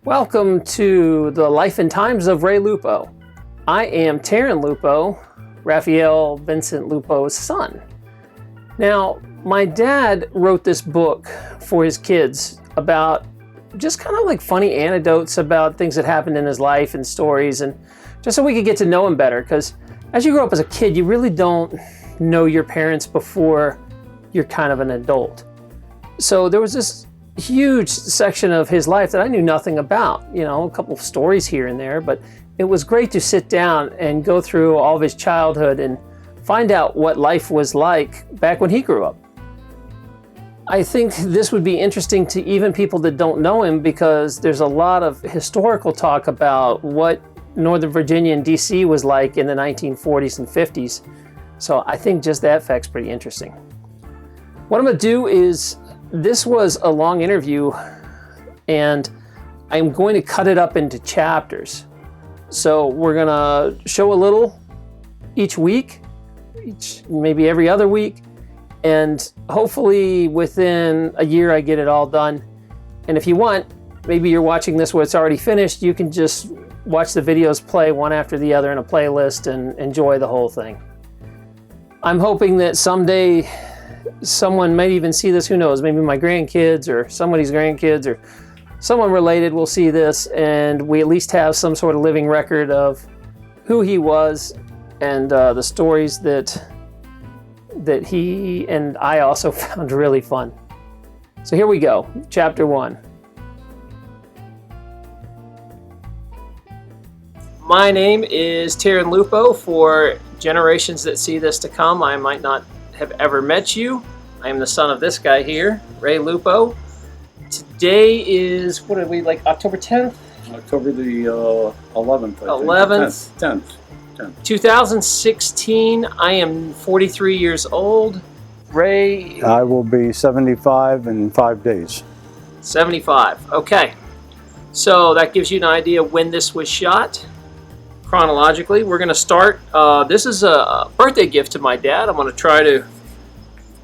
Welcome to the Life and Times of Ray Lupo. I am Taryn Lupo, Raphael Vincent Lupo's son. Now, my dad wrote this book for his kids about just kind of like funny anecdotes about things that happened in his life and stories, and just so we could get to know him better, because as you grow up as a kid, you really don't know your parents before you're kind of an adult. So there was this huge section of his life that I knew nothing about, you know, a couple of stories here and there, but it was great to sit down and go through all of his childhood and find out what life was like back when he grew up. I think this would be interesting to even people that don't know him, because there's a lot of historical talk about what Northern Virginia and DC was like in the 1940s and 50s. So I think just that fact's pretty interesting. What I'm gonna do is, this was a long interview and I'm going to cut it up into chapters. So we're gonna show a little each week, maybe every other week, and hopefully within a year I get it all done. And if you want, maybe you're watching this where it's already finished, you can just watch the videos play one after the other in a playlist and enjoy the whole thing. I'm hoping that someday someone might even see this, who knows, maybe my grandkids or somebody's grandkids or someone related will see this, and we at least have some sort of living record of who he was and the stories that he and I also found really fun. So here we go, chapter 1. My name is Taryn Lupo. For generations that see this to come, I might not have ever met you. I am the son of this guy here, Ray Lupo. Today is, what are we, like October 10th? October the 11th. 11th. 10th. 2016. I am 43 years old. Ray? I will be 75 in 5 days. 75. Okay. So that gives you an idea when this was shot. Chronologically, we're going to start. This is a birthday gift to my dad. I'm going to try to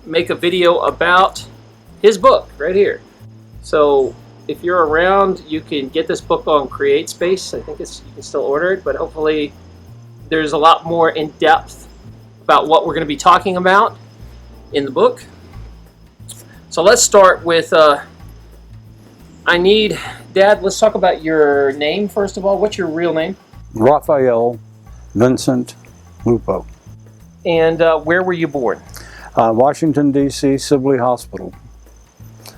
make a video about his book right here. So if you're around, you can get this book on CreateSpace. I think you can still order it, but hopefully there's a lot more in depth about what we're going to be talking about in the book. So let's start with, Dad, let's talk about your name first of all. What's your real name? Raphael Vincent Lupo. And where were you born? Washington, D.C., Sibley Hospital,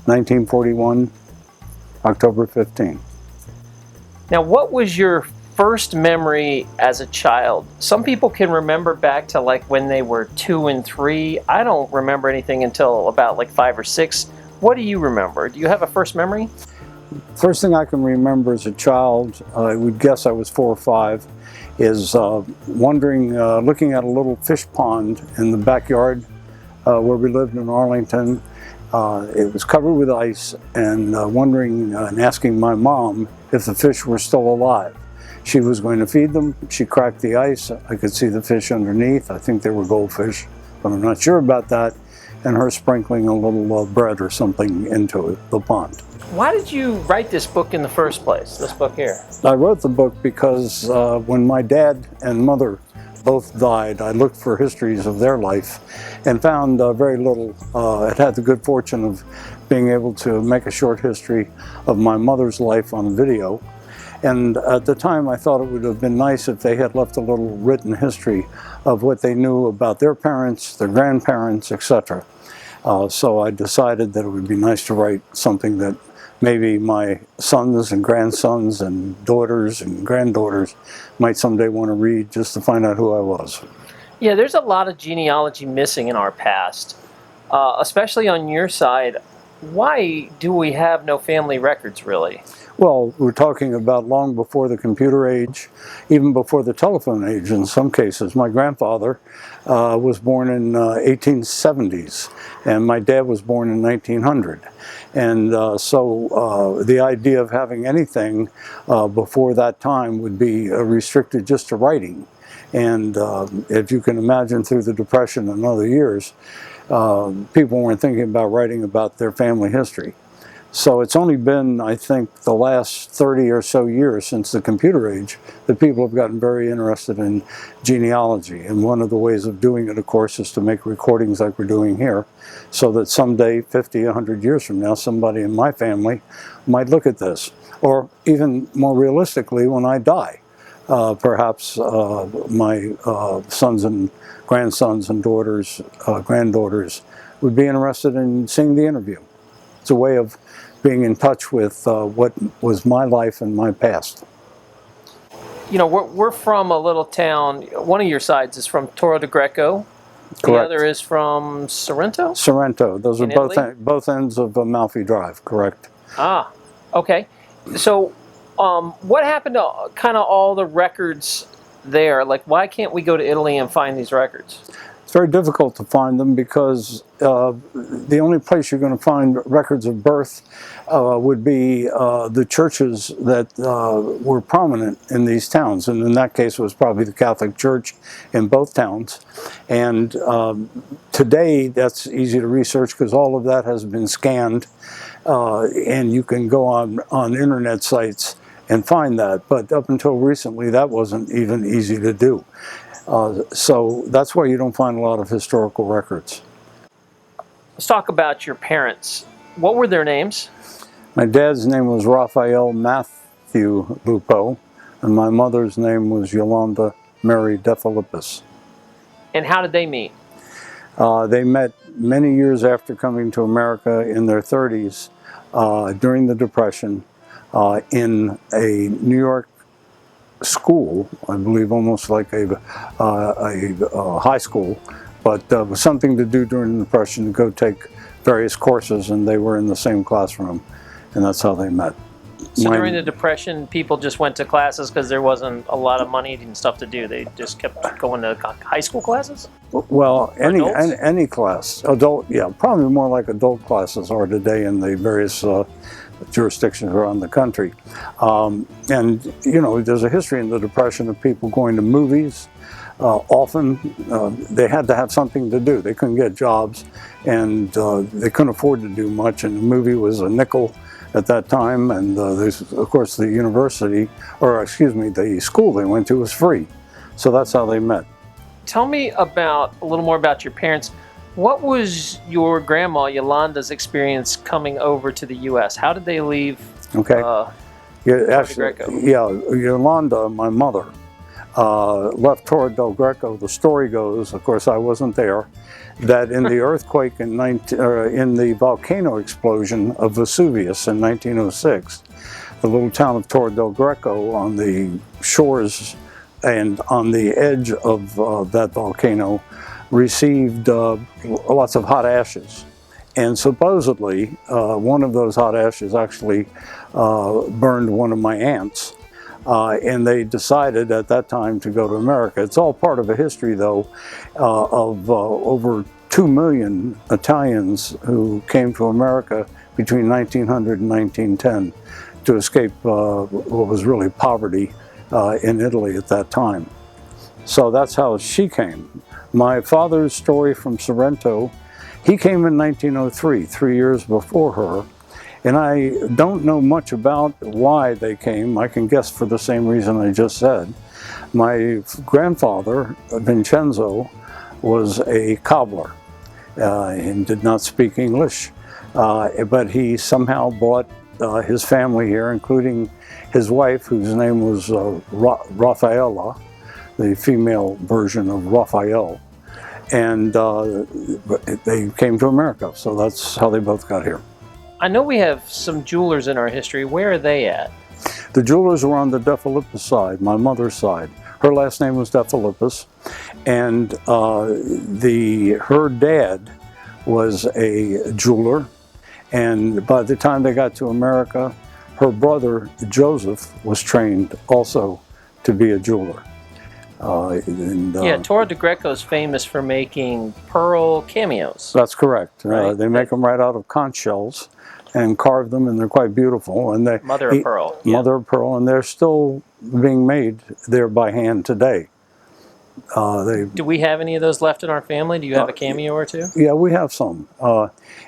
1941, October 15. Now, what was your first memory as a child? Some people can remember back to like when they were 2 and 3. I don't remember anything until about like 5 or 6. What do you remember? Do you have a first memory? First thing I can remember as a child, I would guess I was 4 or 5, is wandering, looking at a little fish pond in the backyard where we lived in Arlington. It was covered with ice, and wondering and asking my mom if the fish were still alive. She was going to feed them. She cracked the ice. I could see the fish underneath. I think they were goldfish, but I'm not sure about that. And her sprinkling a little bread or something into the pond. Why did you write this book in the first place, this book here? I wrote the book because when my dad and mother both died, I looked for histories of their life and found very little. It had the good fortune of being able to make a short history of my mother's life on video. And at the time, I thought it would have been nice if they had left a little written history of what they knew about their parents, their grandparents, etc. So I decided that it would be nice to write something that maybe my sons and grandsons and daughters and granddaughters might someday want to read, just to find out who I was. Yeah, there's a lot of genealogy missing in our past, especially on your side. Why do we have no family records, really? Well, we're talking about long before the computer age, even before the telephone age in some cases. My grandfather was born in 1870s, and my dad was born in 1900. And so the idea of having anything before that time would be restricted just to writing. And if you can imagine, through the Depression and other years, people weren't thinking about writing about their family history. So it's only been, I think, the last 30 or so years since the computer age that people have gotten very interested in genealogy. And one of the ways of doing it, of course, is to make recordings like we're doing here, so that someday, 50, 100 years from now, somebody in my family might look at this. Or even more realistically, when I die, perhaps my sons and grandsons and daughters, granddaughters would be interested in seeing the interview. It's a way of being in touch with what was my life and my past. You know, we're from a little town. One of your sides is from Torre de Greco. Correct. The other is from Sorrento? Sorrento. Those are both ends of Amalfi Drive, correct. Ah, okay. So what happened to kind of all the records there? Like, why can't we go to Italy and find these records? It's very difficult to find them because the only place you're going to find records of birth would be the churches that were prominent in these towns. And in that case, it was probably the Catholic Church in both towns. And today, that's easy to research because all of that has been scanned. And you can go on internet sites and find that. But up until recently, that wasn't even easy to do. So that's why you don't find a lot of historical records. Let's talk about your parents. What were their names? My dad's name was Raphael Matthew Lupo, and my mother's name was Yolanda Mary de Filippis. And how did they meet? They met many years after coming to America in their 30s during the Depression in a New York school, I believe almost like a high school, but it was something to do during the Depression to go take various courses, and they were in the same classroom, and that's how they met. So during the Depression, people just went to classes because there wasn't a lot of money and stuff to do. They just kept going to high school classes? Well, any class. Adult, yeah, probably more like adult classes are today in the various jurisdictions around the country. And, you know, there's a history in the Depression of people going to movies. Often they had to have something to do. They couldn't get jobs, and they couldn't afford to do much, and the movie was a nickel at that time, and of course the university, or excuse me, the school they went to was free. So that's how they met. Tell me a little more about your parents. What was your grandma Yolanda's experience coming over to the U.S.? How did they leave? Okay. Greco? Yeah, Yolanda, my mother, left Torre del Greco. The story goes, of course I wasn't there, that in the earthquake in the volcano explosion of Vesuvius in 1906, the little town of Torre del Greco on the shores and on the edge of that volcano received lots of hot ashes. And supposedly, one of those hot ashes actually burned one of my aunts. And they decided at that time to go to America. It's all part of a history, though, of over 2 million Italians who came to America between 1900 and 1910 to escape what was really poverty in Italy at that time. So that's how she came. My father's story from Sorrento, he came in 1903, 3 years before her. And I don't know much about why they came. I can guess for the same reason I just said. My grandfather, Vincenzo, was a cobbler and did not speak English, but he somehow brought his family here, including his wife, whose name was Raffaela, the female version of Raphael, and they came to America. So that's how they both got here. I know we have some jewelers in our history. Where are they at? The jewelers were on the de Filippis side, my mother's side. Her last name was de Filippis, and her dad was a jeweler. And by the time they got to America, her brother Joseph was trained also to be a jeweler. Yeah, Torre de Greco is famous for making pearl cameos. That's correct. Right. They make them right out of conch shells and carve them, and they're quite beautiful. And they Mother of pearl. Mother of pearl, and they're still being made there by hand today. Do we have any of those left in our family? Do you have a cameo or two? Yeah, we have some.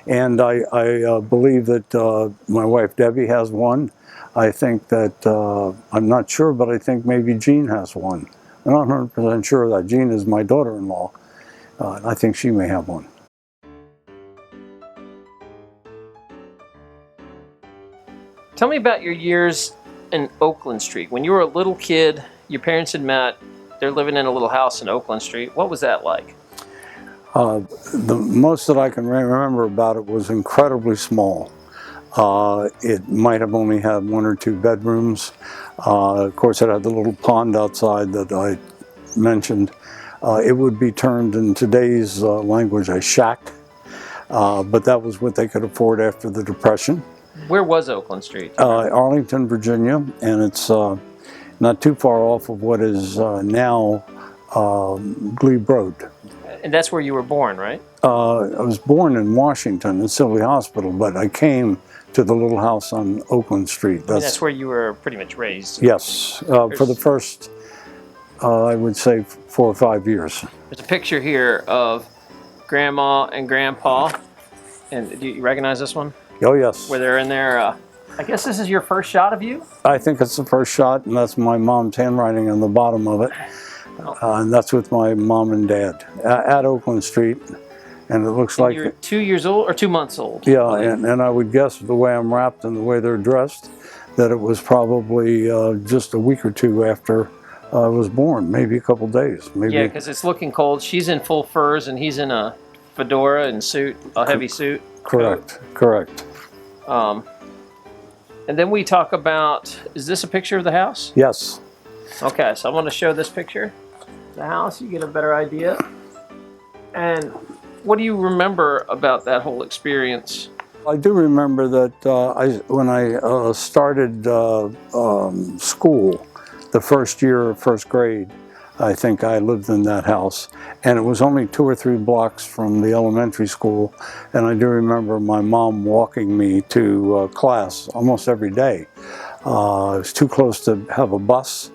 And I believe that my wife Debbie has one. I think that, I'm not sure, but I think maybe Jean has one. I'm not 100% sure that Jean is my daughter-in-law. And I think she may have one. Tell me about your years in Oakland Street. When you were a little kid, your parents had met. They're living in a little house in Oakland Street. What was that like? The most that I can remember about it was incredibly small. It might have only had 1 or 2 bedrooms. Of course, it had the little pond outside that I mentioned. It would be termed in today's language a shack, but that was what they could afford after the Depression. Where was Oakland Street? Arlington, Virginia, and it's not too far off of what is now Glebe Road. And that's where you were born, right? I was born in Washington, in Sibley Hospital, but I came to the little house on Oakland Street. That's where you were pretty much raised. Yes, for the first, I would say, 4 or 5 years. There's a picture here of Grandma and Grandpa. And do you recognize this one? Oh, yes. Where they're in there. I guess this is your first shot of you? I think it's the first shot, and that's my mom's handwriting on the bottom of it. And that's with my mom and dad at Oakland Street. And it looks like you're 2 years old or 2 months old. Yeah, and I would guess the way I'm wrapped and the way they're dressed, that it was probably just a week or 2 after I was born, maybe a couple days. Maybe. Yeah, because it's looking cold. She's in full furs and he's in a fedora and suit, a heavy suit. Correct, correct. And then we talk about, is this a picture of the house? Yes. Okay, so I'm going to show this picture. The house, you get a better idea. And what do you remember about that whole experience? I do remember that when I started school, the first year of first grade, I think I lived in that house. And it was only 2 or 3 blocks from the elementary school. And I do remember my mom walking me to class almost every day. It was too close to have a bus,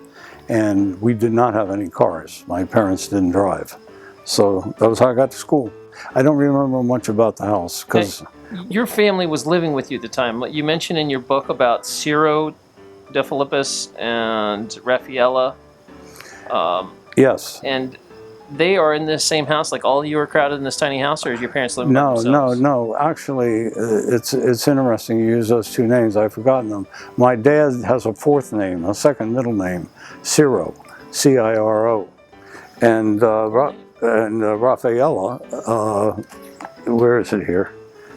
and we did not have any cars. My parents didn't drive. So that was how I got to school. I don't remember much about the house because... Your family was living with you at the time. You mentioned in your book about Ciro de Filippis and Raffaela. Yes. And they are in this same house, like all of you are crowded in this tiny house, or is your parents living by themselves? No. Actually, it's interesting you use those 2 names. I've forgotten them. My dad has a 4th name, a second middle name, Ciro, C-I-R-O. And Raffaela, where is it here?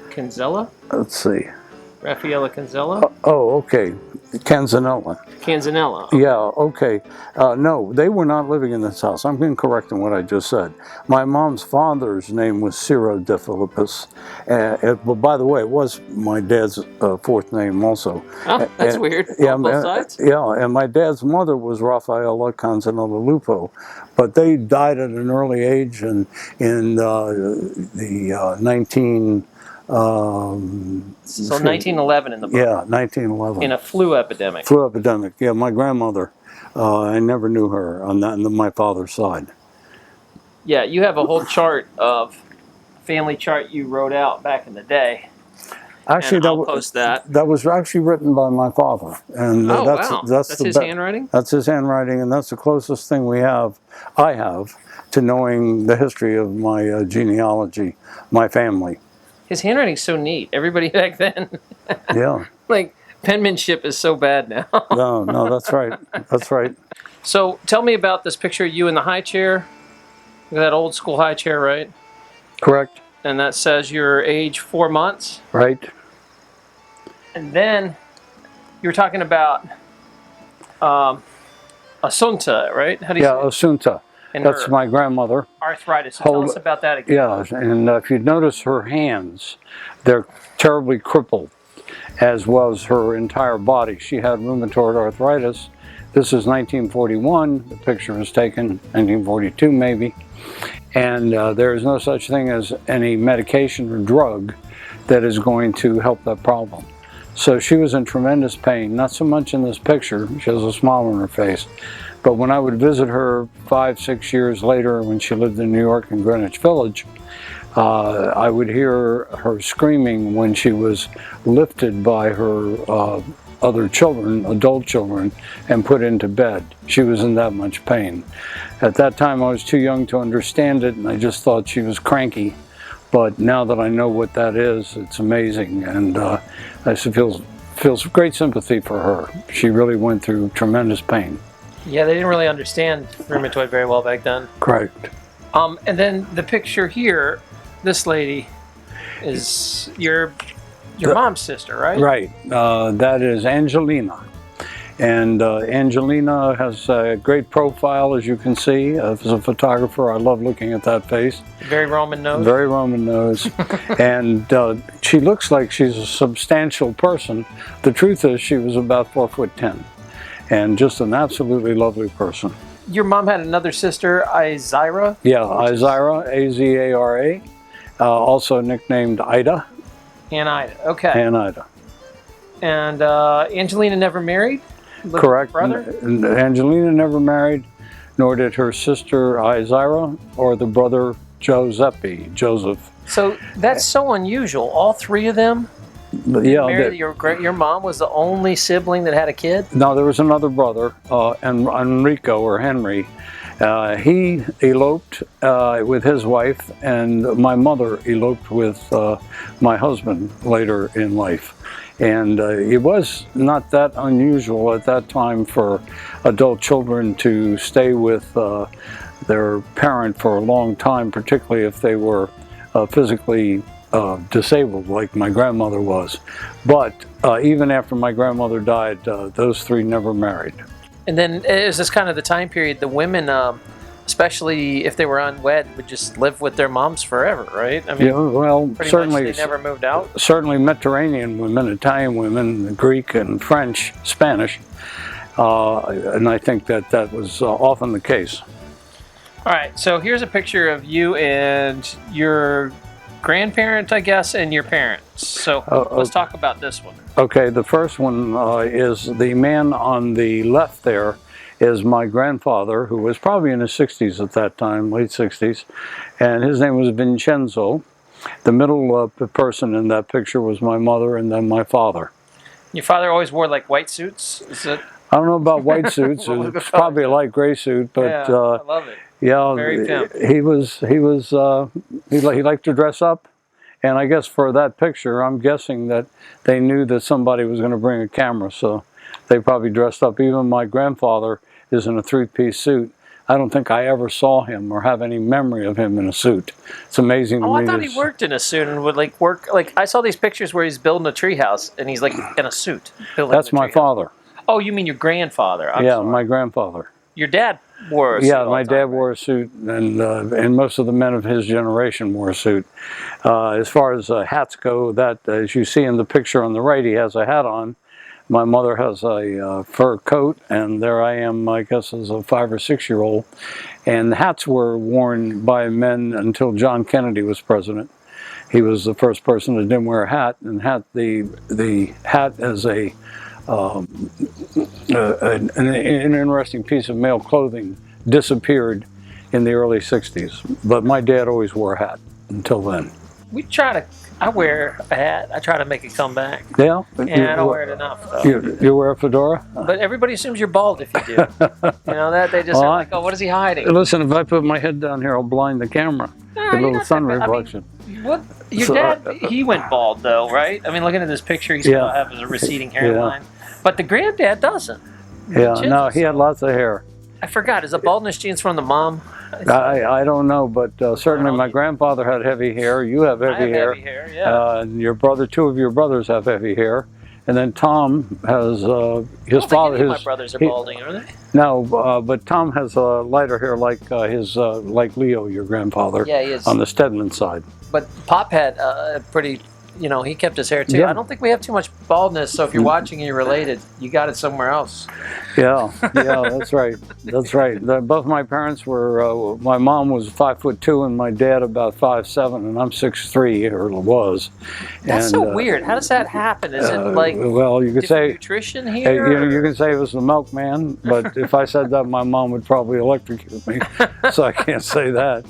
Canzella? Let's see. Raffaela Canzella? Oh, okay. Canzanella. Canzanella. Yeah, okay. No, they were not living in this house. I'm incorrect in what I just said. My mom's father's name was Ciro de Filippis. But by the way, it was my dad's 4th name also. Oh, that's weird. Yeah, on both sides? Yeah, and my dad's mother was Raffaela Canzanella Lupo. But they died at an early age in the 19... So 1911 in the book. Yeah, 1911. In a flu epidemic. Flu epidemic. Yeah, my grandmother. I never knew her on my father's side. Yeah, you have a whole chart of family chart you wrote out back in the day. Actually, I'll post that. That was actually written by my father, and that's his handwriting. That's his handwriting, and that's the closest thing I have to knowing the history of my genealogy, my family. His handwriting's so neat. Everybody back then. Yeah. Like, penmanship is so bad now. No, that's right. That's right. So, tell me about this picture of you in the high chair. That old school high chair, right? Correct. And that says your age 4 months. Right. And then you were talking about Assunta, right? How do you say it? Assunta. And that's my grandmother. Arthritis. So tell us about that again. Yeah, and if you notice her hands, they're terribly crippled, as was her entire body. She had rheumatoid arthritis. This is 1941. The picture was taken 1942 maybe. And there is no such thing as any medication or drug that is going to help that problem. So she was in tremendous pain, not so much in this picture, she has a smile on her face, but when I would visit her 5, 6 years later when she lived in New York in Greenwich Village, I would hear her screaming when she was lifted by her other children, adult children, and put into bed. She was in that much pain. At that time I was too young to understand it, and I just thought she was cranky. But now that I know what that is, it's amazing, and I feels great sympathy for her. She really went through tremendous pain. Yeah, they didn't really understand rheumatoid very well back then. Correct. And then the picture here, this lady is your mom's sister, right? Right. That is Angelina. And Angelina has a great profile, as you can see. As a photographer, I love looking at that face. Very Roman nose. Very Roman nose. And she looks like she's a substantial person. The truth is she was about 4'10", and just an absolutely lovely person. Your mom had another sister, Izira? Yeah, Izira, A-Z-A-R-A, also nicknamed Ida. And Ida, okay. And Ida. And Angelina never married? Correct. Brother? Angelina never married, nor did her sister Izira or the brother Giuseppe, Joseph. So that's so unusual. All three of them? Yeah. Your mom was the only sibling that had a kid? No, there was another brother, Enrico or Henry. He eloped with his wife, and my mother eloped with my husband later in life. And it was not that unusual at that time for adult children to stay with their parent for a long time, particularly if they were physically disabled, like my grandmother was. But even after my grandmother died, those three never married. And then is this kind of the time period the women, especially if they were unwed, would just live with their moms forever, right? I mean, yeah, well, certainly much they never moved out. Certainly Mediterranean women, Italian women, Greek and French, Spanish, and I think that was often the case. All right, so here's a picture of you and your grandparent, I guess, and your parents. So let's talk about this one. Okay, the first one is the man on the left there is my grandfather, who was probably in his 60s at that time, late 60s, and his name was Vincenzo. The middle person in that picture was my mother, and then my father. Your father always wore like white suits? Is it? I don't know about white suits. It's probably a light gray suit, but yeah, I love it. Yeah, very pimp. He liked to dress up, and I guess for that picture, I'm guessing that they knew that somebody was going to bring a camera, so they probably dressed up. Even my grandfather is in a three-piece suit. I don't think I ever saw him or have any memory of him in a suit. It's amazing to me. I thought he worked in a suit and would like work. Like I saw these pictures where he's building a treehouse and he's like in a suit. That's my father. Oh, you mean your grandfather? I'm sorry. My grandfather. Your dad wore a suit. Yeah, my dad wore a suit, and most of the men of his generation wore a suit. As far as hats go, that as you see in the picture on the right, he has a hat on. My mother has a fur coat, and there I am, I guess, as a 5 or 6 year old. And hats were worn by men until John Kennedy was president. He was the first person that didn't wear a hat, and the hat as an interesting piece of male clothing disappeared in the early 60s. But my dad always wore a hat until then. I wear a hat. I try to make it come back. Yeah? And I don't wear it enough, though. You wear a fedora? But everybody assumes you're bald if you do. You know, that they just are like, oh, what is he hiding? Listen, if I put my head down here, I'll blind the camera. No, the little sun reflection. I mean, what? Your dad, he went bald, though, right? I mean, looking at this picture, he still has a receding hairline. Yeah. But the granddad doesn't. Yeah, no, he had lots of hair. I forgot. Is the baldness genes from the mom? I don't know, but certainly my grandfather had heavy hair. You have heavy hair. Heavy hair, yeah. And your brother, 2 of your brothers have heavy hair. And then Tom has his father. My brothers are balding, are they? No, but Tom has lighter hair like like Leo, your grandfather. Yeah, he is. On the Stedman side. But Pop had a pretty you know, he kept his hair too. Yeah. I don't think we have too much baldness, so if you're watching and you're related, you got it somewhere else. Yeah, that's right. That's right. Both my parents were, my mom was 5'2" and my dad about 5'7", and I'm 6'3", or was. That's so weird. How does that happen? Is it like well, you could say nutrition here? You can say it was the milkman, but if I said that, my mom would probably electrocute me, so I can't say that.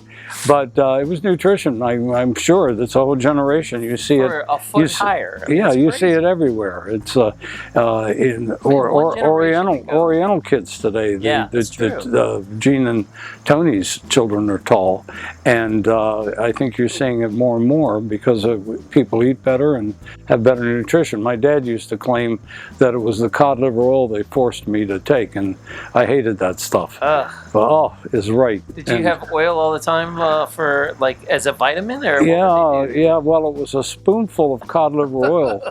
But it was nutrition. I'm sure that's a whole generation. You see For it a foot higher. I mean, yeah, you see crazy. it everywhere. It's Oriental kids today. That's true. Gene and Tony's children are tall, and I think you're seeing it more and more because people eat better and have better nutrition. My dad used to claim that it was the cod liver oil they forced me to take, and I hated that stuff. But is right. Did you have oil all the time for like as a vitamin, or yeah. Well, it was a spoonful of cod liver oil,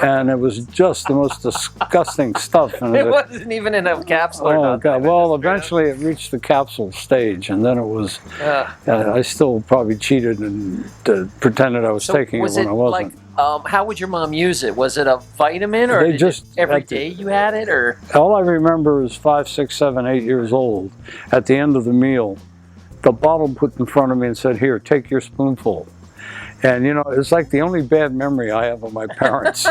and it was just the most disgusting stuff. And it wasn't even in a capsule. Or nothing. God! Well, eventually it reached the capsule stage, and then it was. I still probably cheated and pretended I was taking it when I wasn't. Like, how would your mom use it? Was it a vitamin, or every day you had it, or? All I remember is 5, 6, 7, 8 years old. At the end of the meal, the bottle put in front of me and said, "Here, take your spoonful." And you know, it's like the only bad memory I have of my parents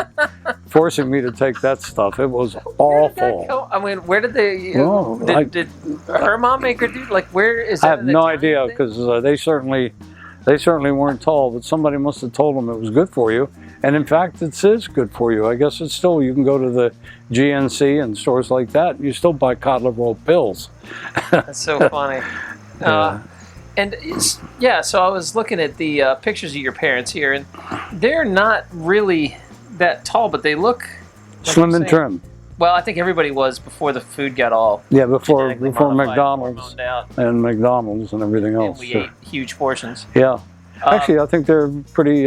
forcing me to take that stuff. It was awful. I mean, where did they? Did her mom make her do? Like, where is that? I have no idea, because they certainly weren't tall. But somebody must have told them it was good for you. And in fact, it is good for you. I guess it's still, you can go to the GNC and stores like that. You still buy cod liver oil pills. That's so funny. So I was looking at the pictures of your parents here, and they're not really that tall, but they look like slim and trim. Well, I think everybody was before the food got all before McDonald's and McDonald's and everything else. And we ate huge portions. Yeah, actually, I think they're pretty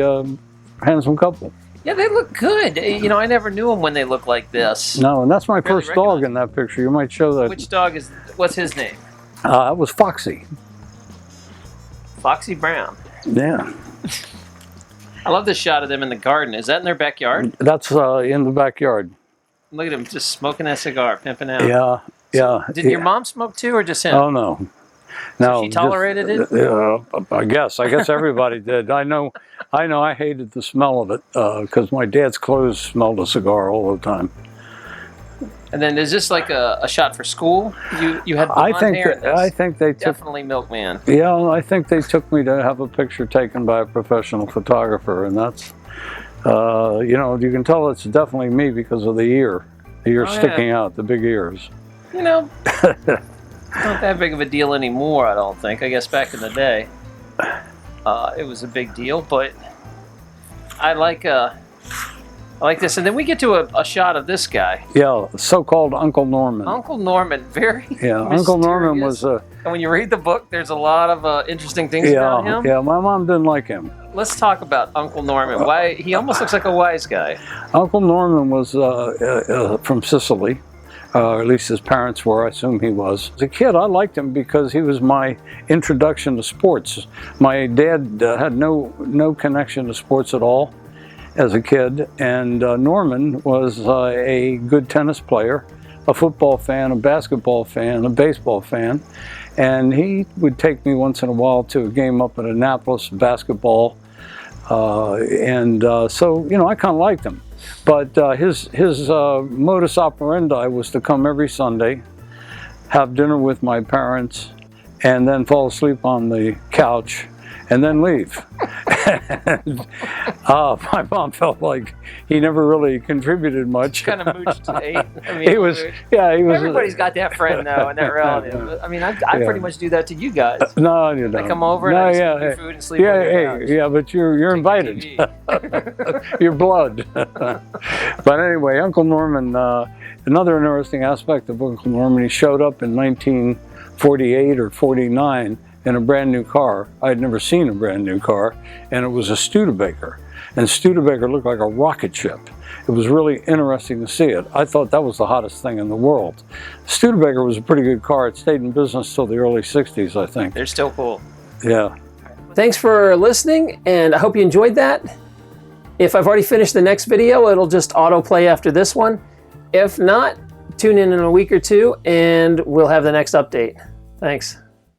handsome couple. Yeah, they look good. You know, I never knew them when they looked like this. No, and that's my first dog in that picture. You might show that. Which dog is? What's his name? It was Foxy. Foxy Brown. Yeah. I love this shot of them in the garden. Is that in their backyard? That's in the backyard. Look at him just smoking that cigar, pimping out. Yeah. Did your mom smoke too, or just him? Oh, no. No. So she tolerated it? I guess everybody did. I know I hated the smell of it because my dad's clothes smelled of cigar all the time. And then is this like a shot for school? You had blonde hair in this. I think they took, definitely milkman. Yeah, I think they took me to have a picture taken by a professional photographer, and that's you can tell it's definitely me because of the ear sticking out, the big ears. You know, not that big of a deal anymore, I don't think. I guess back in the day, it was a big deal, but I like this. And then we get to a shot of this guy. Yeah, so-called Uncle Norman. Uncle Norman, very mysterious. Uncle Norman was and when you read the book, there's a lot of interesting things about him. Yeah, my mom didn't like him. Let's talk about Uncle Norman. Why he almost looks like a wise guy. Uncle Norman was from Sicily. At least his parents were. I assume he was. As a kid, I liked him because he was my introduction to sports. My dad had no connection to sports at all as a kid, and Norman was a good tennis player, a football fan, a basketball fan, a baseball fan, and he would take me once in a while to a game up at Annapolis, basketball, so I kind of liked him. But his modus operandi was to come every Sunday, have dinner with my parents, and then fall asleep on the couch, and then leave. My mom felt like he never really contributed much. Kind of mooched ate. I mean, he was. Everybody's got that friend though, and that relative. I mean, I pretty much do that to you guys. No, you don't. I come over and I just eat your food and sleep on your couch. Yeah, but you're invited. Your blood. But anyway, Uncle Norman. Another interesting aspect of Uncle Norman. He showed up in 1948 or 49. In a brand new car. I had never seen a brand new car, and it was a Studebaker. And Studebaker looked like a rocket ship. It was really interesting to see it. I thought that was the hottest thing in the world. Studebaker was a pretty good car. It stayed in business till the early 60s, I think. They're still cool. Yeah. Thanks for listening, and I hope you enjoyed that. If I've already finished the next video, it'll just autoplay after this one. If not, tune in a week or two and we'll have the next update. Thanks.